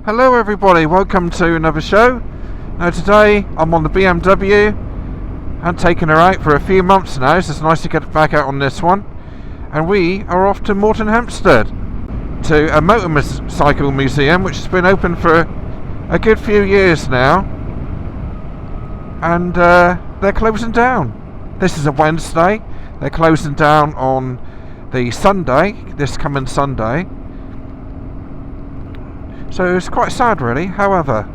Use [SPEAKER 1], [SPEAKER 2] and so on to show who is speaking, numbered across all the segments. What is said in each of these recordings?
[SPEAKER 1] Hello everybody, welcome to another show. Now today I'm on the BMW. I've taken her out for a few months now, so it's nice to get back out on this one. And we are off to Moretonhampstead, to a motorcycle museum which has been open for a good few years now. And they're closing down. This is a Wednesday. They're closing down on the Sunday, this coming Sunday. So it's quite sad really. However,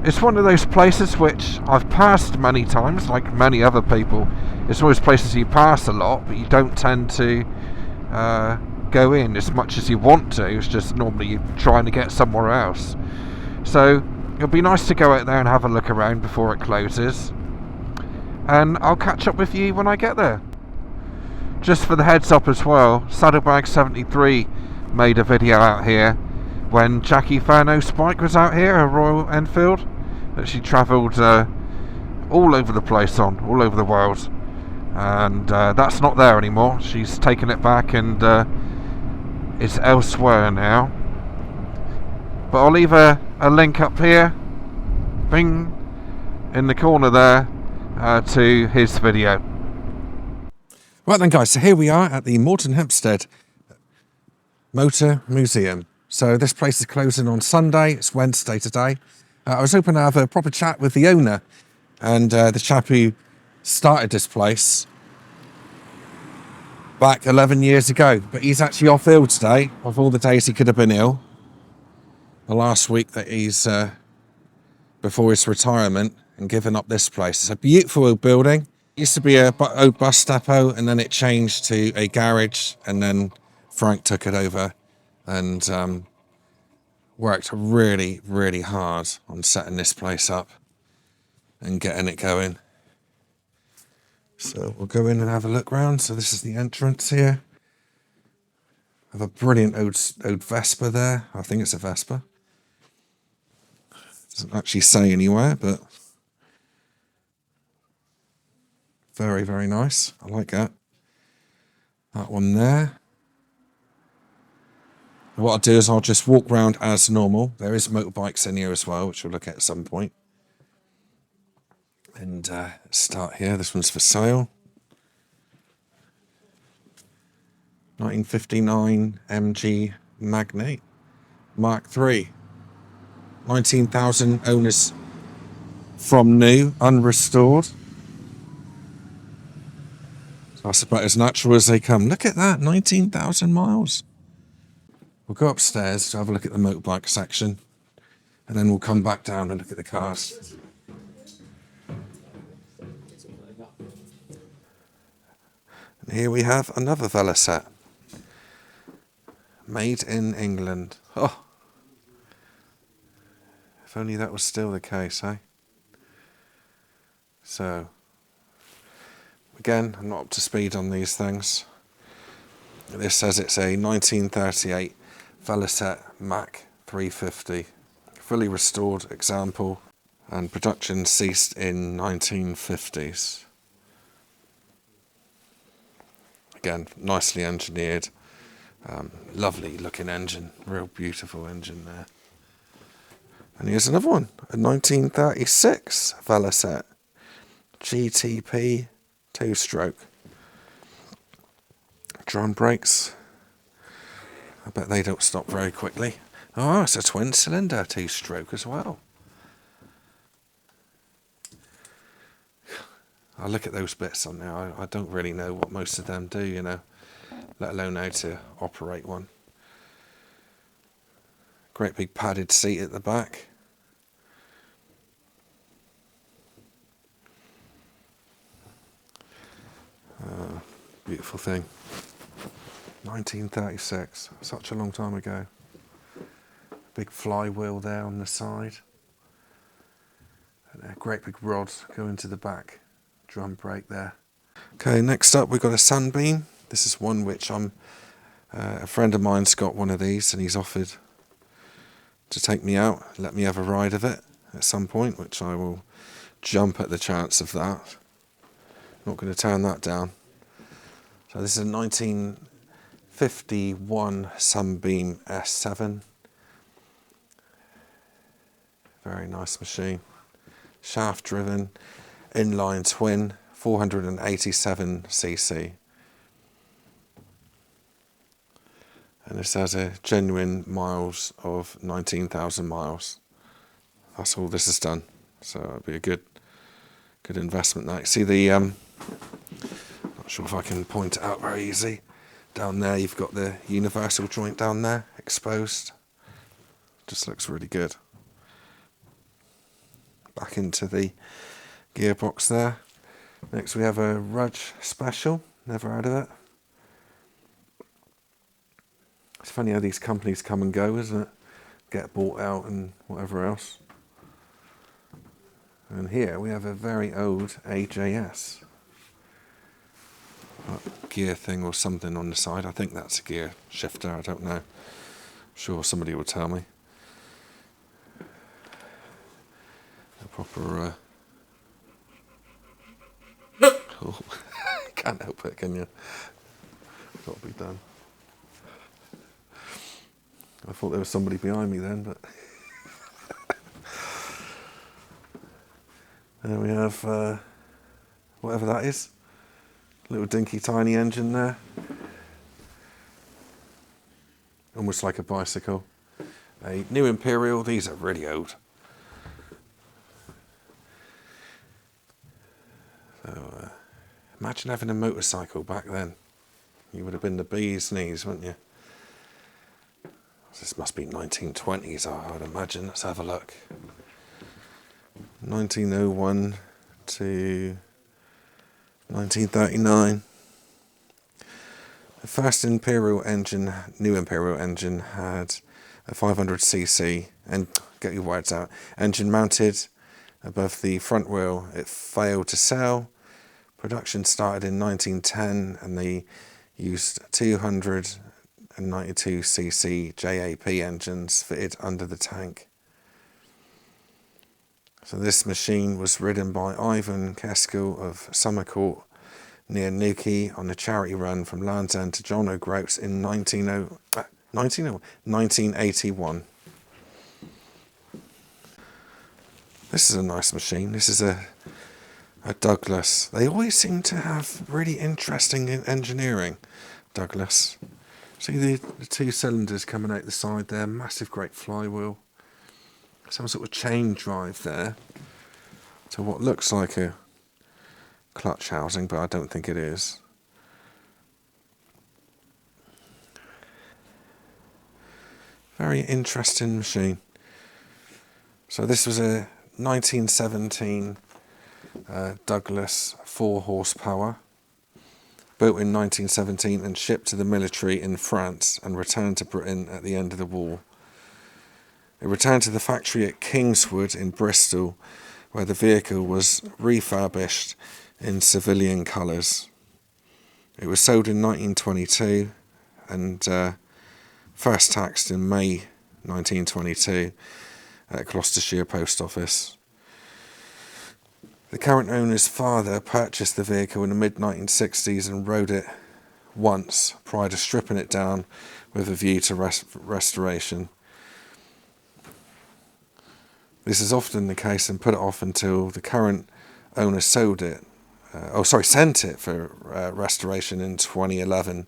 [SPEAKER 1] it's one of those places which I've passed many times, like many other people. It's always places you pass a lot, but you don't tend to go in as much as you want to. It's just normally you're trying to get somewhere else. So it'll be nice to go out there and have a look around before it closes. And I'll catch up with you when I get there. Just for the heads up as well, Saddlebag73 made a video out here when Jackie Furno's bike was out here, a Royal Enfield, that she travelled all over the place on, all over the world. And that's not there anymore. She's taken it back and it's elsewhere now. But I'll leave a link up here, bing, in the corner there, to his video.
[SPEAKER 2] Right then guys, so here we are at the Moretonhampstead Motor Museum. So this place is closing on Sunday, it's Wednesday today. I was hoping to have a proper chat with the owner and the chap who started this place back 11 years ago. But he's actually off ill today, of all the days he could have been ill. The last week that he's before his retirement and given up this place. It's a beautiful old building. It used to be a old bus depot and then it changed to a garage and then Frank took it over and worked really, really hard on setting this place up and getting it going. So we'll go in and have a look round. So this is the entrance here. I have a brilliant old Vespa there. I think it's a Vespa. Doesn't actually say anywhere, but very, very nice. I like that. That one there. What I'll do is I'll just walk round as normal. There is motorbikes in here as well, which we'll look at some point. And start here. This one's for sale. 1959 MG Magnate Mark III. 19,000 owners from new, unrestored. So that's about as natural as they come. Look at that, 19,000 miles. We'll go upstairs to have a look at the motorbike section and then we'll come back down and look at the cars. And here we have another Velocette. Made in England. Oh, if only that was still the case, eh? So, again, I'm not up to speed on these things. This says it's a 1938 Velocette Mac 350, fully restored example, and production ceased in 1950s. Again, nicely engineered, lovely looking engine, real beautiful engine there. And here's another one, a 1936 Velocette GTP 2-stroke. Drum brakes. I bet they don't stop very quickly. Oh, it's a twin cylinder 2-stroke as well. I look at those bits on there. I don't really know what most of them do, you know, let alone how to operate one. Great big padded seat at the back. Beautiful thing. 1936, such a long time ago. Big flywheel there on the side. And a great big rod going to the back. Drum brake there. Okay, next up we've got a Sunbeam. This is one which a friend of mine's got one of these and he's offered to take me out, let me have a ride of it at some point, which I will jump at the chance of that. Not going to turn that down. So this is a 1951 Sunbeam S7. Very nice machine. Shaft driven, inline twin, 487cc. And this has a genuine miles of 19,000 miles. That's all this has done. So it'll be a good investment. Now, see the, not sure if I can point it out very easy. Down there, you've got the universal joint down there, exposed. Just looks really good. Back into the gearbox there. Next we have a Rudge Special. Never heard of it. It's funny how these companies come and go, isn't it? Get bought out and whatever else. And here we have a very old AJS. Gear thing or something on the side. I think that's a gear shifter, I don't know. I'm sure somebody will tell me. A proper... Oh, can't help it, can you? Got to be done. I thought there was somebody behind me then, but... There we have, whatever that is. Little dinky tiny engine there. Almost like a bicycle. A new Imperial, these are really old. So, imagine having a motorcycle back then. You would have been the bee's knees, wouldn't you? This must be 1920s, I would imagine. Let's have a look. 1901 to 1939. The first Imperial engine, new Imperial engine, had a 500cc, and get your words out, engine mounted above the front wheel. It failed to sell. Production started in 1910, and they used 292cc JAP engines fitted under the tank. So this machine was ridden by Ivan Keskill of Summercourt near Newquay on a charity run from Land's End to John O'Groats in 1981. This is a nice machine. This is a Douglas. They always seem to have really interesting engineering, Douglas. See the two cylinders coming out the side there, massive great flywheel. Some sort of chain drive there to what looks like a clutch housing, but I don't think it is. Very interesting machine. So this was a 1917 Douglas 4 horsepower, built in 1917 and shipped to the military in France and returned to Britain at the end of the war. It returned to the factory at Kingswood in Bristol, where the vehicle was refurbished in civilian colours. It was sold in 1922 and first taxed in May 1922 at Gloucestershire Post Office. The current owner's father purchased the vehicle in the mid-1960s and rode it once prior to stripping it down with a view to restoration. This is often the case and put it off until the current owner sent it for restoration in 2011,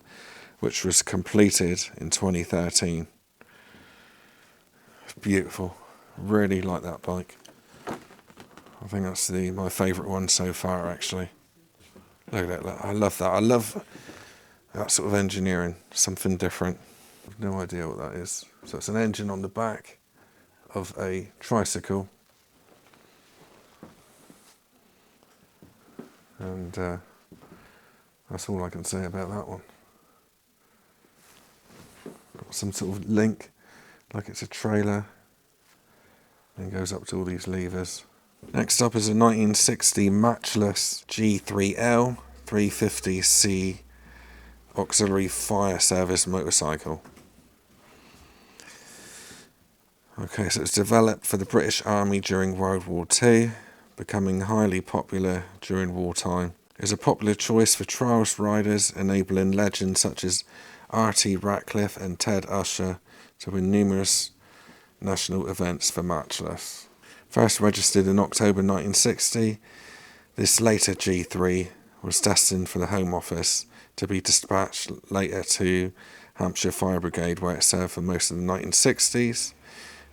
[SPEAKER 2] which was completed in 2013. It's beautiful. Really like that bike. I think that's my favourite one so far, actually. Look at that. I love that. I love that sort of engineering. Something different. I've no idea what that is. So it's an engine on the back of a tricycle, and that's all I can say about that one. Got some sort of link, like it's a trailer, and goes up to all these levers. Next up is a 1960 matchless G3L 350C auxiliary fire service motorcycle. Okay, so it's developed for the British Army during World War II, becoming highly popular during wartime. It's a popular choice for trials riders, enabling legends such as R.T. Ratcliffe and Ted Usher to win numerous national events for matchless. First registered in October 1960, this later G3 was destined for the Home Office to be dispatched later to Hampshire Fire Brigade, where it served for most of the 1960s.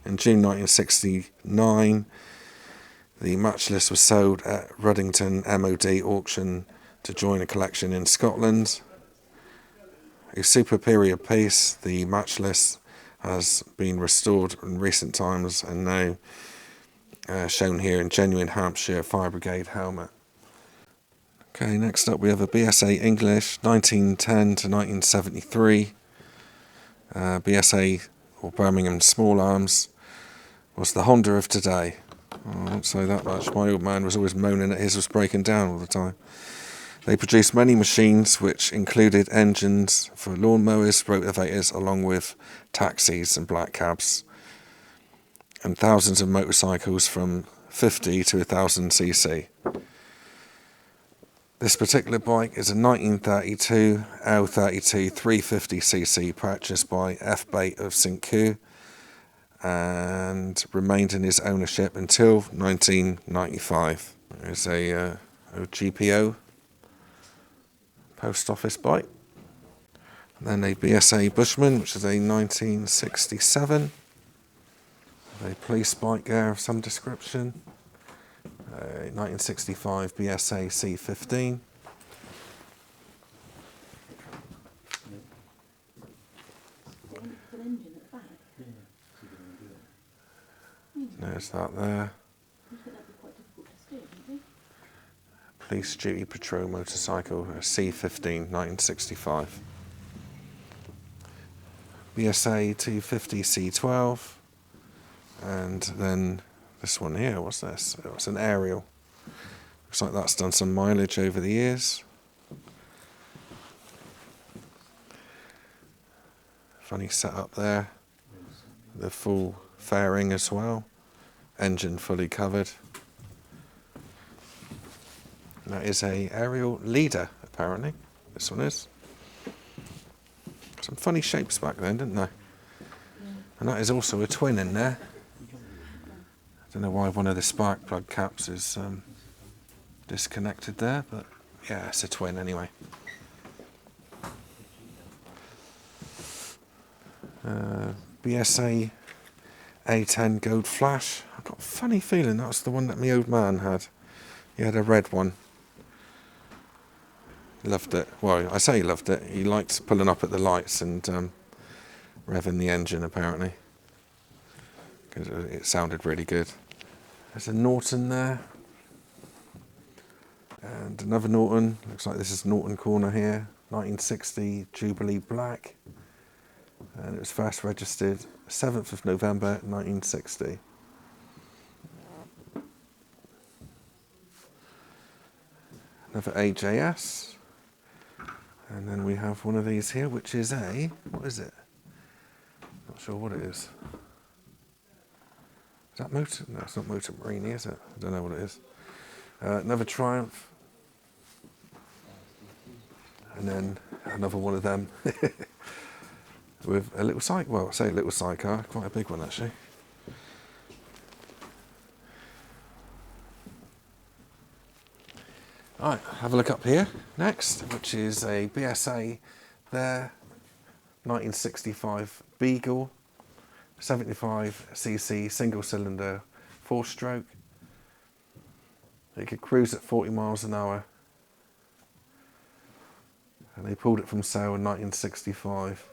[SPEAKER 2] In June 1969, the matchless was sold at Ruddington MOD auction to join a collection in Scotland. A superior piece, the matchless, has been restored in recent times and now shown here in genuine Hampshire Fire Brigade helmet. Okay, next up we have a BSA English, 1910 to 1973. BSA, or Birmingham Small Arms, was the Honda of today. I won't say that much. My old man was always moaning that his was breaking down all the time. They produced many machines which included engines for lawnmowers, rotavators, along with taxis and black cabs, and thousands of motorcycles from 50 to 1000 cc. This particular bike is a 1932 L32 350cc purchased by F. Bate of St. Cloud and remained in his ownership until 1995. It's a GPO post office bike. And then a BSA Bushman, which is a 1967. A police bike there of some description. 1965 BSA C15. There's that there. Police duty patrol motorcycle, C15, 1965. BSA 250 C12. And then this one here, what's this? Oh, it's an aerial. Looks like that's done some mileage over the years. Funny setup there. The full fairing as well. Engine fully covered. And that is a aerial leader, apparently. This one is. Some funny shapes back then, didn't they? And that is also a twin in there. I don't know why one of the spark plug caps is disconnected there, but yeah, it's a twin anyway. BSA A10 Gold Flash. I've got a funny feeling that's the one that my old man had. He had a red one. Loved it. Well, I say he loved it. He liked pulling up at the lights and revving the engine, apparently, because it sounded really good. There's a Norton there. And another Norton. Looks like this is Norton Corner here. 1960 Jubilee Black. And it was first registered 7th of November 1960. Another AJS. And then we have one of these here, which is a, what is it? Not sure what it is. Is that Motor? No, it's not Motor Marine, is it? I don't know what it is. Another Triumph. And then another one of them. With a little side, well, I say a little sidecar, quite a big one actually. Alright, have a look up here next, which is a BSA there, 1965 Beagle, 75cc single cylinder 4-stroke. It could cruise at 40 miles an hour. And they pulled it from sale in 1965.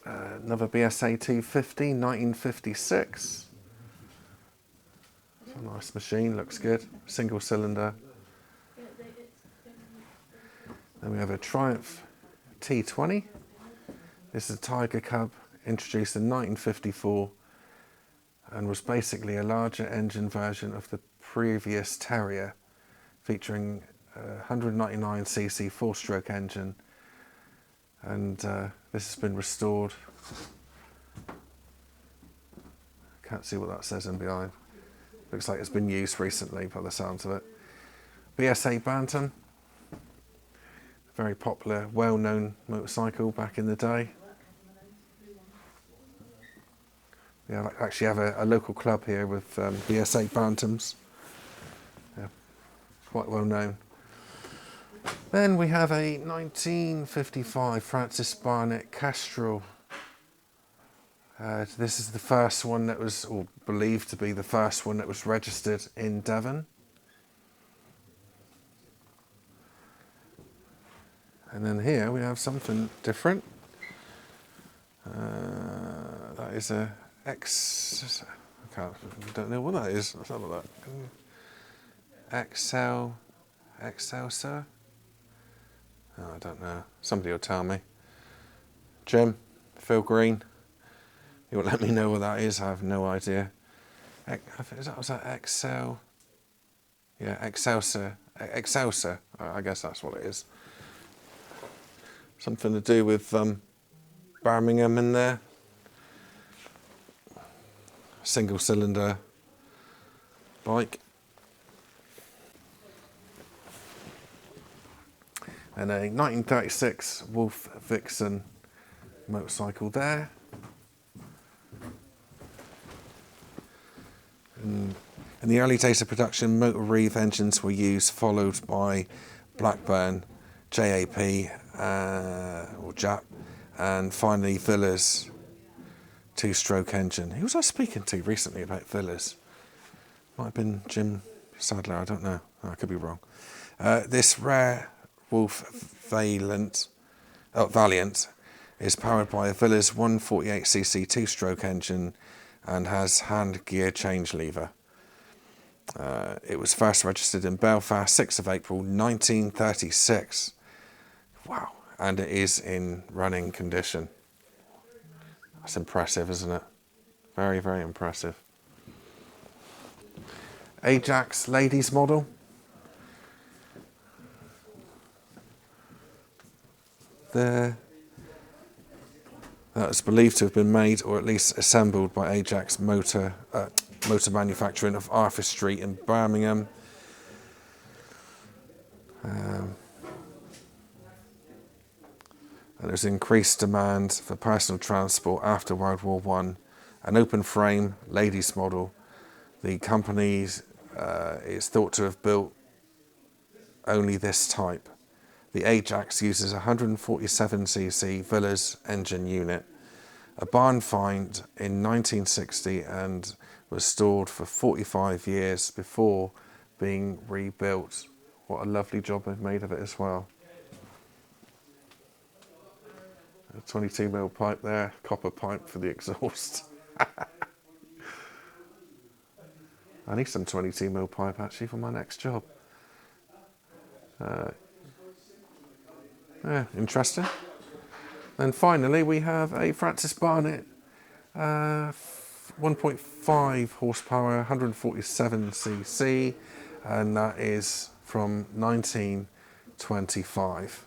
[SPEAKER 2] Another BSA 250, 1956. It's a nice machine, looks good. Single cylinder. Then we have a Triumph T20. This is a Tiger Cub, introduced in 1954, and was basically a larger engine version of the previous Terrier, featuring a 199cc 4-stroke engine. And this has been restored. Can't see what that says in behind. Looks like it's been used recently by the sounds of it. BSA Bantam. Very popular, well-known motorcycle back in the day. We actually have a local club here with BSA Bantams. Yeah, quite well known. Then we have a 1955 Francis Barnett Castrol. This is the first one that was, or believed to be the first one that was registered in Devon. And then here we have something different. That is a I don't know what that is. Let's have a look. Excelsior? Oh, I don't know. Somebody will tell me. Jim, Phil Green, you'll let me know what that is. I have no idea. Was that Excel? Yeah, Excelsior. Excelsior. I guess that's what it is. Something to do with Birmingham in there. Single cylinder bike. And a 1936 Wolf Vixen motorcycle there. In the early days of production, motor reeve engines were used, followed by Blackburn, JAP, or JAP, and finally Villa's two-stroke engine. Who was I speaking to recently about Villa's? Might have been Jim Sadler, I don't know. I could be wrong. This rare Wolf Valiant is powered by a Villa's 148cc two-stroke engine and has hand gear change lever. It was first registered in Belfast, 6th of April 1936. Wow, and it is in running condition. That's impressive, isn't it? Very, very impressive. Ajax ladies model. There. That is believed to have been made, or at least assembled, by Ajax Motor Manufacturing of Arthur Street in Birmingham. And there's increased demand for personal transport after World War I. An open frame ladies model. The company is thought to have built only this type. The Ajax uses a 147cc Villa's engine unit, a barn find in 1960, and was stored for 45 years before being rebuilt. What a lovely job they've made of it as well. A 22mm pipe there, copper pipe for the exhaust. I need some 22mm pipe actually for my next job. Yeah, interesting. And finally we have a Francis Barnett 1.5 horsepower, 147cc, and that is from 1925.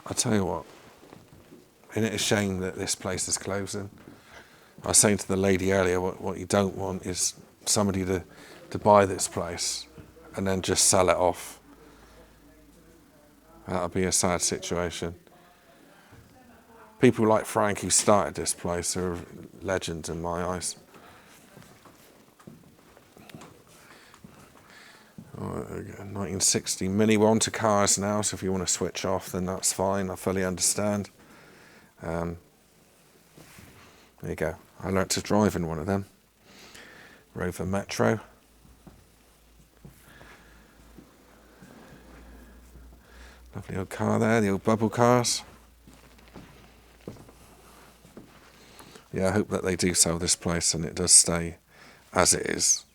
[SPEAKER 2] I tell you what, isn't it a shame that this place is closing? I was saying to the lady earlier, what you don't want is somebody to buy this place and then just sell it off. That'll be a sad situation. People like Frank, who started this place, are legends in my eyes. 1960 Mini. We're on to cars now, so if you want to switch off, then that's fine. I fully understand. There you go. I learnt to drive in one of them. Rover Metro. Lovely old car there, the old bubble cars. Yeah, I hope that they do sell this place and it does stay as it is.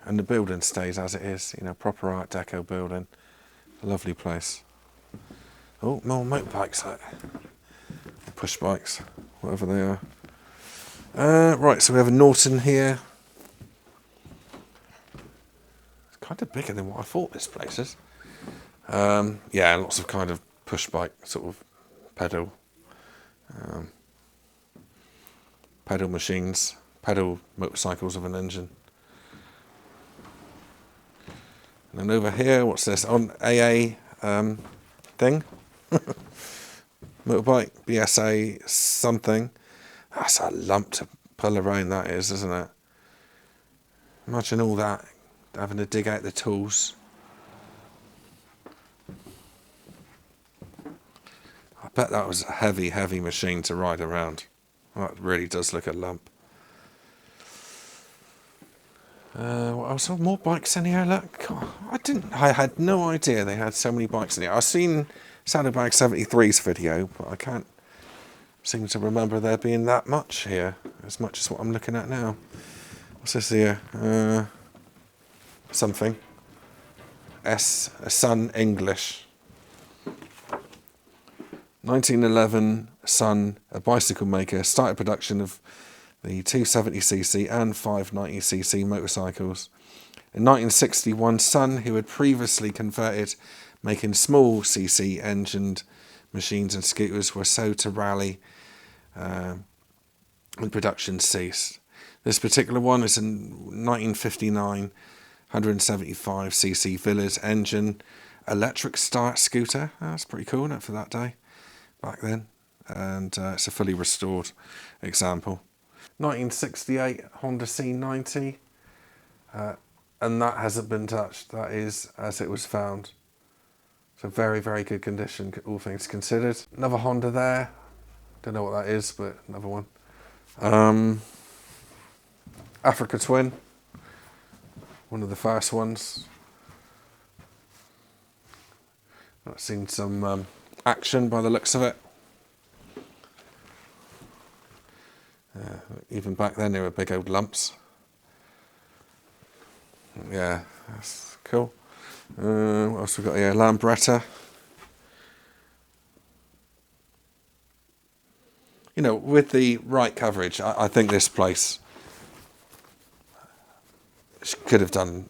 [SPEAKER 2] And the building stays as it is, you know, proper Art Deco building. A lovely place. Oh, more motorbikes, push bikes, whatever they are. Right, so we have a Norton here. It's kind of bigger than what I thought this place is. Yeah, lots of kind of push bike, sort of pedal machines, pedal motorcycles with an engine. And then over here, what's this? On AA thing. Motorbike, BSA something. That's a lump to pull around, that is, isn't it? Imagine all that, having to dig out the tools. I bet that was a heavy, heavy machine to ride around. That really does look a lump. What else? Oh, more bikes in here, look. God, I had no idea they had so many bikes in here. I've seen Saddlebag 73's video, but I can't seem to remember there being that much here, as much as what I'm looking at now. What's this here? Something. Sun English. 1911, Sun, a bicycle maker, started production of the 270cc and 590cc motorcycles. In 1961, Sun, who had previously converted making small cc engined machines and scooters, were sold to Raleigh and production ceased. This particular one is a 1959 175cc Villas engine electric start scooter. That's pretty cool, isn't it, for that day back then? And it's a fully restored example. 1968 Honda C90, and that hasn't been touched. That is as it was found. So very, very good condition, all things considered. Another Honda there. Don't know what that is, but another one. Africa Twin, one of the first ones. I've seen some action by the looks of it. Even back then they were big old lumps. Yeah, that's cool. What else we got here? Lameta. You know, with the right coverage, I think this place could have done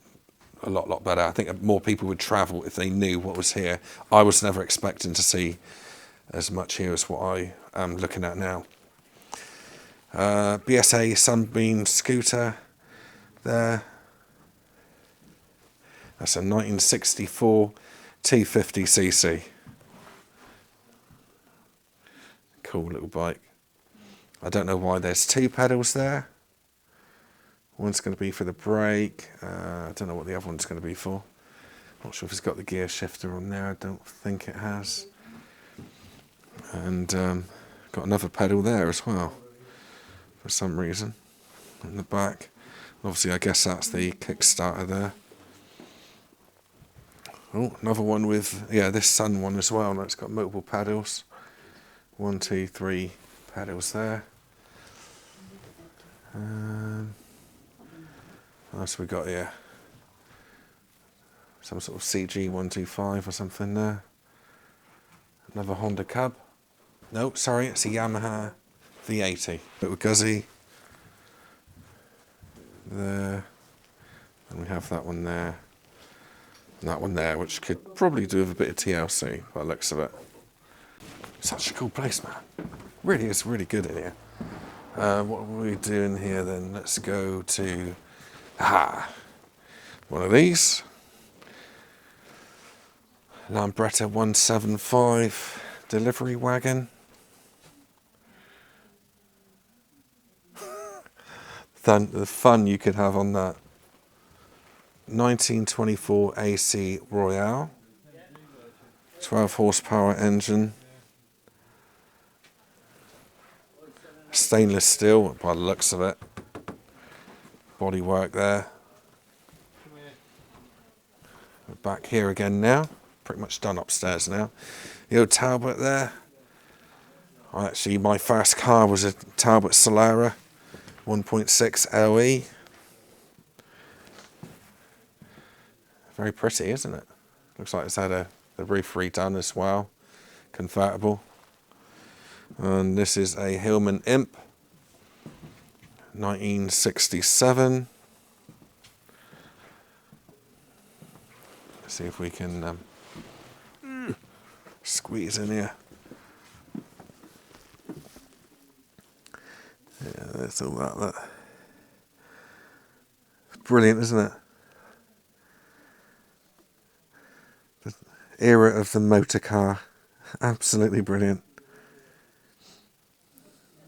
[SPEAKER 2] a lot better. I think more people would travel if they knew what was here. I was never expecting to see as much here as what I am looking at now. BSA Sunbeam scooter there. That's a 1964 250cc. Cool little bike. I don't know why there's two pedals there. One's going to be for the brake. I don't know what the other one's going to be for. Not sure if it's got the gear shifter on there. I don't think it has. And got another pedal there as well, for some reason, in the back. Obviously, I guess that's the Kickstarter there. Oh, another one with, yeah, this Sun one as well. It's got multiple pedals. 1, 2, 3 pedals there. What else we got here? Some sort of CG 125 or something there. Another Honda Cub. Nope, sorry, it's a Yamaha V80. Little Guzzy there. And we have that one there. And that one there, which could probably do with a bit of TLC by the looks of it. Such a cool place, man. Really is really good in here. What are we doing here then? Let's go to one of these. Lameta 175 delivery wagon. The fun you could have on that. 1924 AC Royale. 12 horsepower engine. Stainless steel by the looks of it. Bodywork there. We're back here again now. Pretty much done upstairs now. The old Talbot there. Actually, my first car was a Talbot Solara 1.6 LE. Very pretty, isn't it? Looks like it's had the roof redone as well. Convertible. And this is a Hillman Imp, 1967. Let's see if we can squeeze in here. Yeah, that's all that. Brilliant, isn't it? era of the motor car. Absolutely brilliant.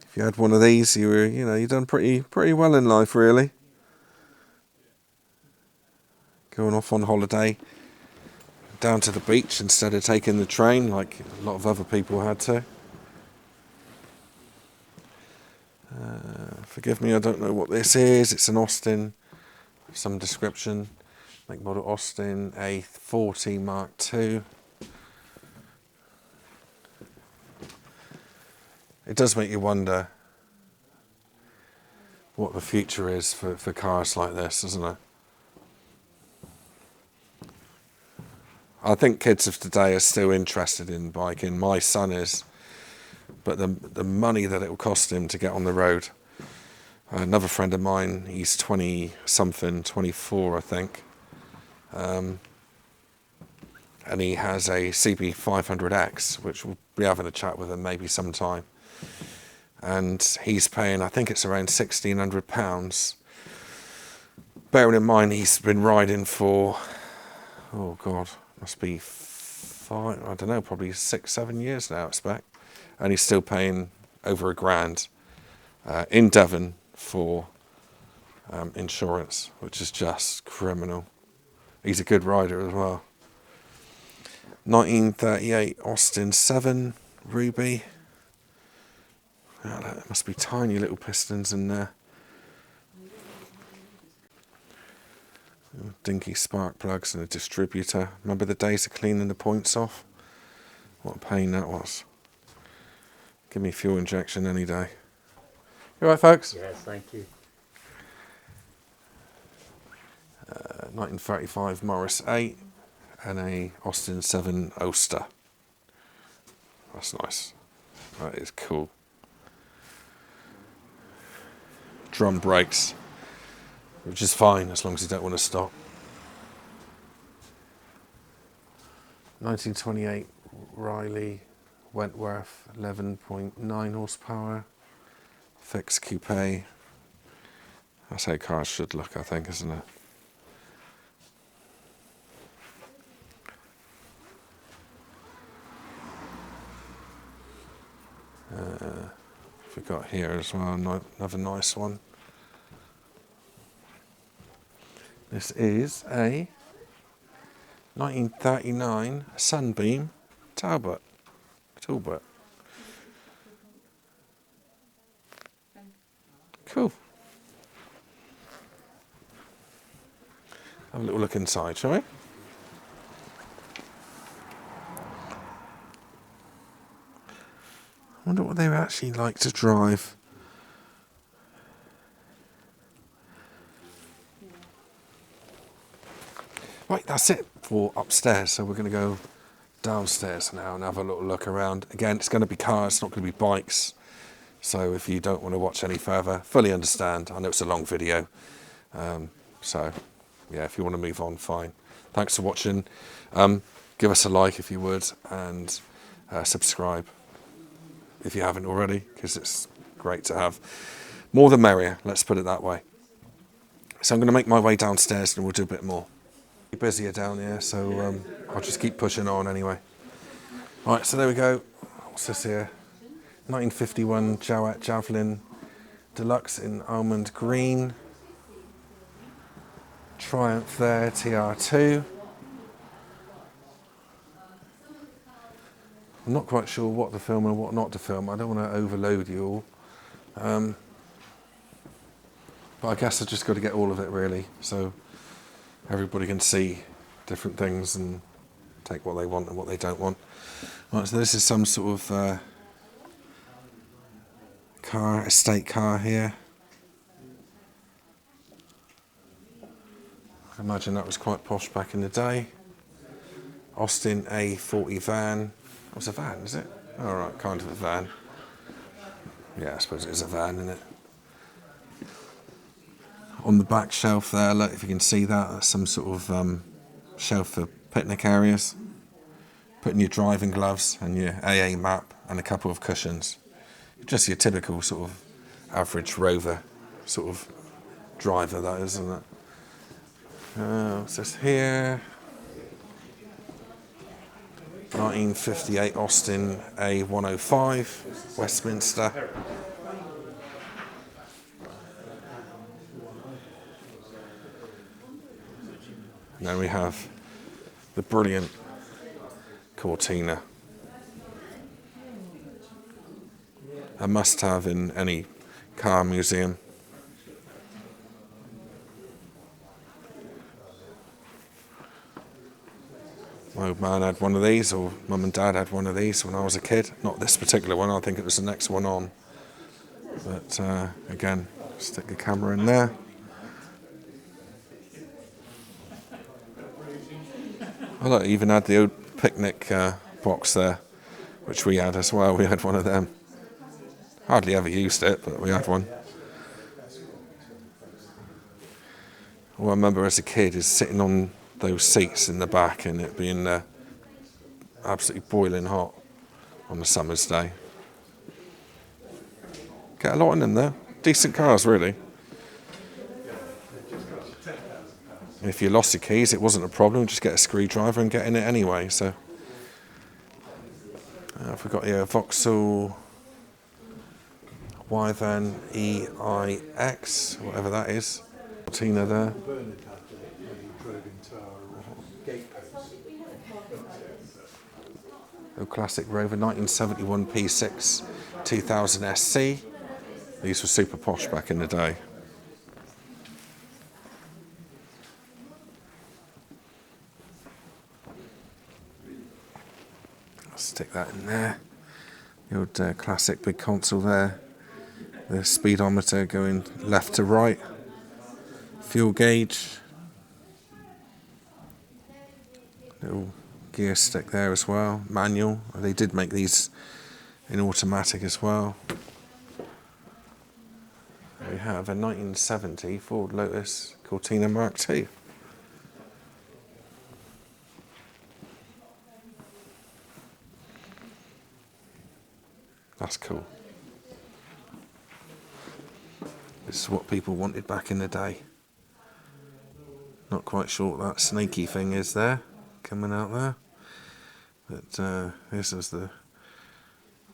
[SPEAKER 2] If you had one of these, you were, you've done pretty well in life, really. Going off on holiday down to the beach instead of taking the train like a lot of other people had to. Forgive me, I don't know what this is. It's an Austin of some description. Make model Austin A40 Mark II. It does make you wonder what the future is for cars like this, doesn't it? I think kids of today are still interested in biking. My son is. But the money that it will cost him to get on the road. Another friend of mine, he's 20-something, 24 I think. And he has a CB500X, which we'll be having a chat with him maybe sometime. And he's paying, I think it's around £1,600. Bearing in mind he's been riding for, oh God, must be probably 6-7 years now, I expect. And he's still paying over £1,000 in Devon for insurance, which is just criminal. He's a good rider as well. 1938 Austin 7 Ruby. Oh, that must be tiny little pistons in there. Dinky spark plugs and a distributor. Remember the days of cleaning the points off? What a pain that was. Give me fuel injection any day. You alright, folks?
[SPEAKER 3] Yes, thank you.
[SPEAKER 2] 1935 Morris 8 and a Austin 7 Oster. That's nice. That is cool. Drum brakes, which is fine as long as you don't want to stop. 1928 Riley Wentworth 11.9 horsepower, fixed coupe. That's how cars should look, I think, isn't it? We've got here as well, another nice one. This is a 1939 Sunbeam Talbot. Cool. Have a little look inside, shall we? I wonder what they would actually like to drive. Right, that's it for upstairs. So we're going to go downstairs now and have a little look around. Again, it's going to be cars, it's not going to be bikes. So if you don't want to watch any further, fully understand. I know it's a long video. So yeah, if you want to move on, fine. Thanks for watching. Give us a like if you would, and subscribe if you haven't already, because it's great to have. More the merrier, let's put it that way. So I'm going to make my way downstairs and we'll do a bit more. Busier down here, so I'll just keep pushing on anyway. Right, so there we go. What's this here? 1951 Javelin Deluxe in almond green. Triumph there, TR2. I'm not quite sure what to film and what not to film. I don't want to overload you all. But I guess I've just got to get all of it really, so everybody can see different things and take what they want and what they don't want. Right, so this is some sort of estate car here. I imagine that was quite posh back in the day. Austin A40 van. It was a van, is it? All right, kind of a van. Yeah, I suppose it is a van, isn't it? On the back shelf there, look, if you can see that, that's some sort of shelf for picnic areas. Putting your driving gloves and your AA map and a couple of cushions. Just your typical sort of average Rover sort of driver, that is, isn't it? What's this here? 1958 Austin A105, Westminster. And then we have the brilliant Cortina. A must-have in any car museum. My old man had one of these, or mum and dad had one of these when I was a kid. Not this particular one, I think it was the next one on. But again, stick the camera in there. Oh look, even had the old picnic box there, which we had as well. We had one of them. Hardly ever used it, but we had one. All I remember as a kid is sitting on those seats in the back and it being absolutely boiling hot on a summer's day. Get a lot in them there. Decent cars, really. And if you lost your keys, it wasn't a problem. Just get a screwdriver and get in it anyway. So, I've got here a Vauxhall Wyvern EIX, whatever that is. Cortina there. A classic Rover 1971 P6 2000 SC. These were super posh back in the day. I'll stick that in there. The old classic big console there. The speedometer going left to right. Fuel gauge. Little gear stick there as well. Manual. They did make these in automatic as well. We have a 1970 Ford Lotus Cortina Mark II. That's cool. This is what people wanted back in the day. Not quite sure what that snaky thing is there, coming out there. But this is the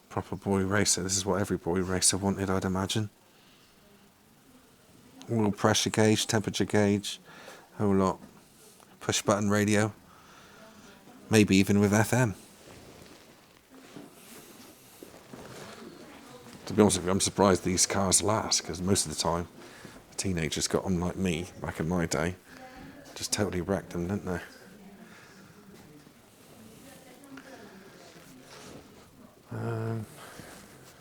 [SPEAKER 2] proper boy racer. This is what every boy racer wanted, I'd imagine. Oil pressure gauge, temperature gauge, whole lot. Push button radio. Maybe even with FM. To be honest with you, I'm surprised these cars last, because most of the time, the teenagers got them like me back in my day. Just totally wrecked them, didn't they?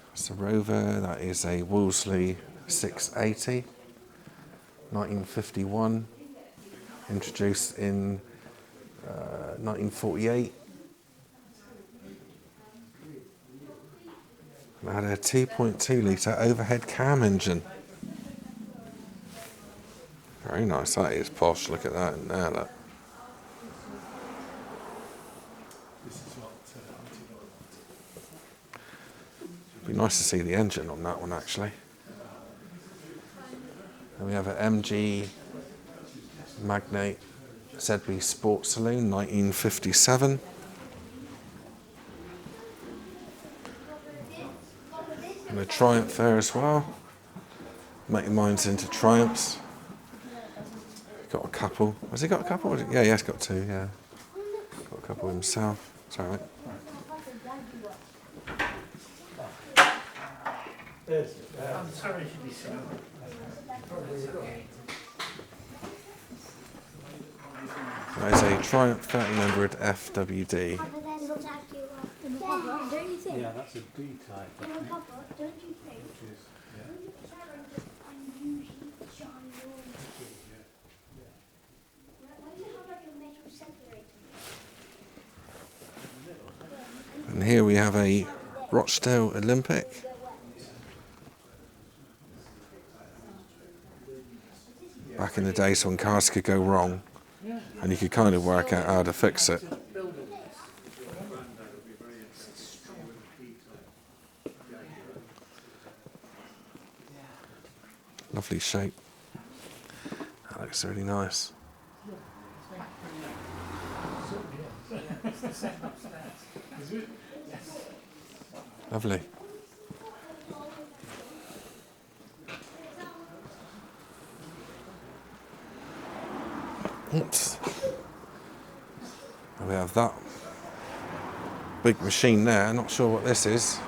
[SPEAKER 2] That's a Rover. That is a Wolseley 680, 1951. Introduced in 1948. It had a 2.2 litre overhead cam engine. Very nice, that is posh. Look at that in there, look. It'd be nice to see the engine on that one, actually. And we have an MG Magnate ZB Sports Saloon, 1957. And a Triumph there as well. Making mines into Triumphs. Got a couple. Has he got a couple? Yeah, he's got two, yeah. Got a couple himself. Sorry, mate.
[SPEAKER 3] I'm sorry to be so.
[SPEAKER 2] That is a Triumph 1300 FWD.
[SPEAKER 3] Don't you think? Yeah, that's a D-type. Don't you think?
[SPEAKER 2] And here we have a Rochdale Olympic. Back in the days when cars could go wrong and you could kind of work out how to fix it. Lovely shape. That looks really nice. Lovely. Oops. We have that big machine there. Not sure what this is.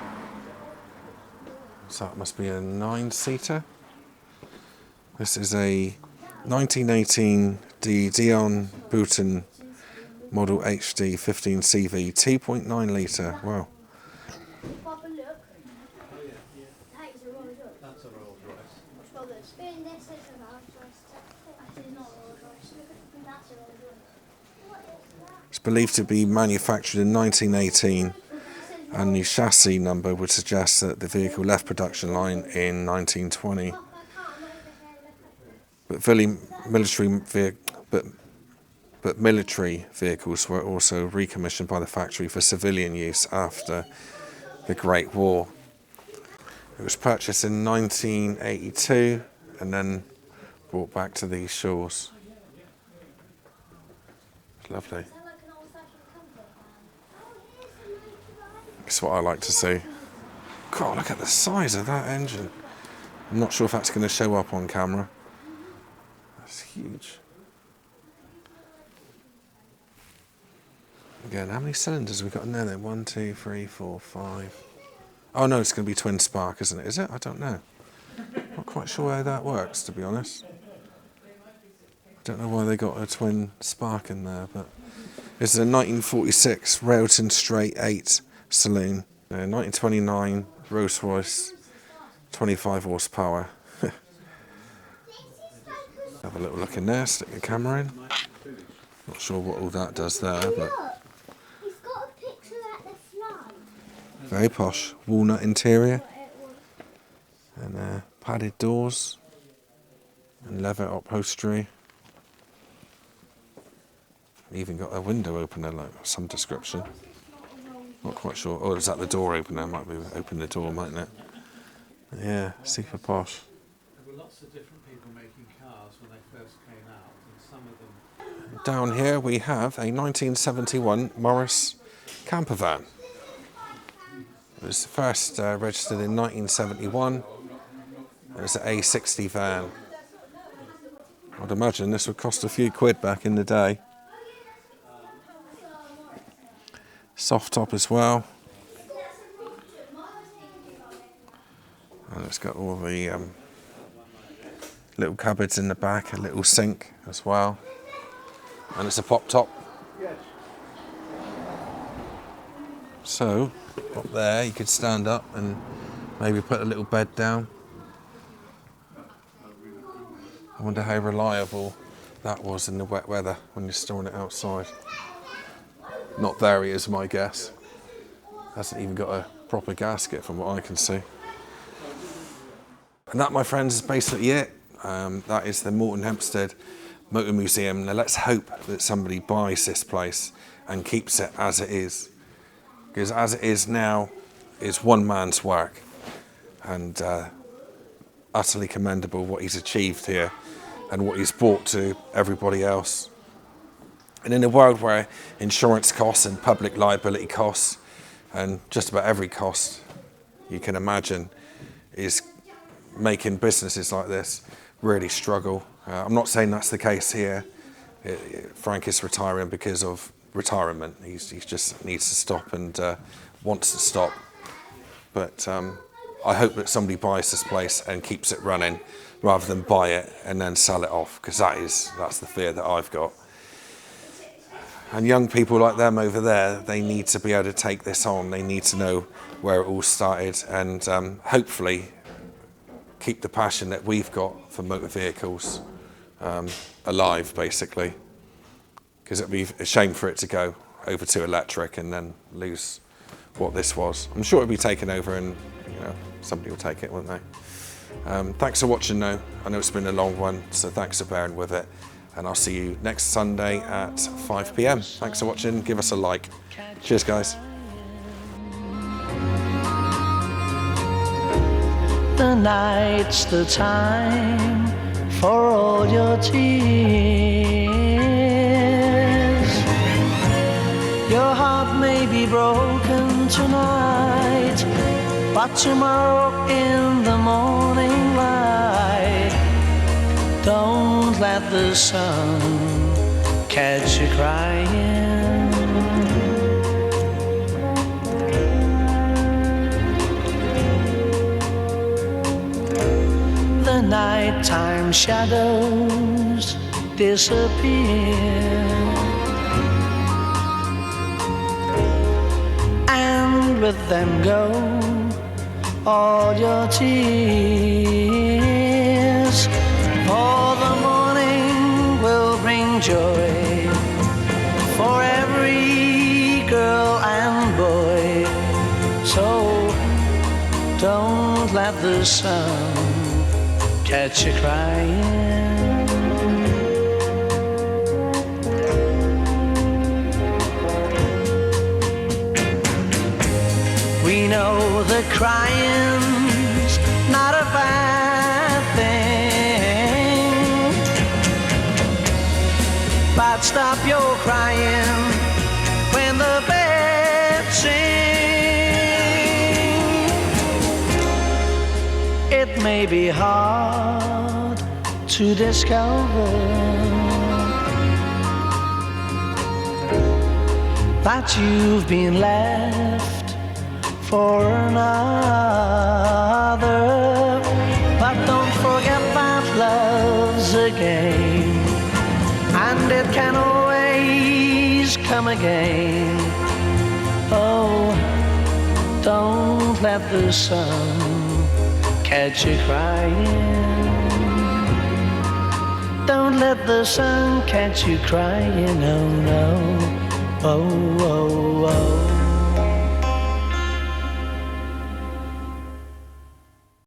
[SPEAKER 2] So it must be a 9-seater. This is a 1918 Dion Botin Model HD 15 CV 2.9 litre. Wow.
[SPEAKER 4] Papa, look. That is a Rolls Royce.
[SPEAKER 3] That's a Rolls Royce.
[SPEAKER 4] Well, this is a Rolls Royce. That is not a Rolls Royce. That's a Rolls Royce.
[SPEAKER 2] It's believed to be manufactured in 1918, and the chassis number would suggest that the vehicle left production line in 1920. But military vehicles were also recommissioned by the factory for civilian use after the Great War. It was purchased in 1982 and then brought back to these shores. It's lovely. It's what I like to see. God, look at the size of that engine. I'm not sure if that's going to show up on camera. That's huge. Again, how many cylinders have we got in there then? 1, 2, 3, 4, 5. Oh no, it's going to be twin spark, isn't it? Is it? I don't know. Not quite sure how that works, to be honest. I don't know why they got a twin spark in there, but this is a 1946 Railton Straight 8 saloon. 1929 Rolls Royce, 25 horsepower. Have a little look in there, stick the camera in. Not sure what all that does there, but
[SPEAKER 4] He's got a picture at the slide.
[SPEAKER 2] very posh. Walnut interior and padded doors and leather upholstery. Even got a window opener, like some description. Not quite sure. Oh, is that the door opener? Might be open the door, mightn't it? Yeah, super posh.
[SPEAKER 3] There were lots of different people making cars when they first came out, and some of them...
[SPEAKER 2] Down here we have a 1971 Morris camper van. It was first registered in 1971. It was an A60 van. I'd imagine this would cost a few quid back in the day. Soft top as well. And it's got all the little cupboards in the back, a little sink as well. And it's a pop top. So, up there you could stand up and maybe put a little bed down. I wonder how reliable that was in the wet weather when you're storing it outside. Not very is my guess. Hasn't even got a proper gasket from what I can see. And that, my friends, is basically it. That is the Moretonhampstead Motor Museum. Now let's hope that somebody buys this place and keeps it as it is. Because as it is now, it's one man's work. And utterly commendable what he's achieved here and what he's brought to everybody else. And in a world where insurance costs and public liability costs and just about every cost you can imagine is making businesses like this really struggle. I'm not saying that's the case here. Frank is retiring because of retirement. He just needs to stop and wants to stop. But I hope that somebody buys this place and keeps it running rather than buy it and then sell it off, because that's the fear that I've got. And young people like them over there, they need to be able to take this on. They need to know where it all started and hopefully keep the passion that we've got for motor vehicles alive, basically. Because it'd be a shame for it to go over to electric and then lose what this was. I'm sure it'll be taken over and somebody will take it, won't they? Thanks for watching though. I know it's been a long one, so thanks for bearing with it. And I'll see you next Sunday at 5 p.m. Thanks for watching. Give us a like. Cheers, guys.
[SPEAKER 5] The night's the time for all your tears. Your heart broken tonight, but tomorrow in the morning light, don't let the sun catch you crying. The nighttime shadows disappear, and with them go all your tears. For the morning will bring joy for every girl and boy. So don't let the sun catch you crying. We know that crying's not a bad thing, but stop your crying when the birds sing. It may be hard to discover that you've been left for another, but don't forget that love's a game, and it can always come again. Oh, don't let the sun catch you crying. Don't let the sun catch you crying, oh no, oh, oh, oh.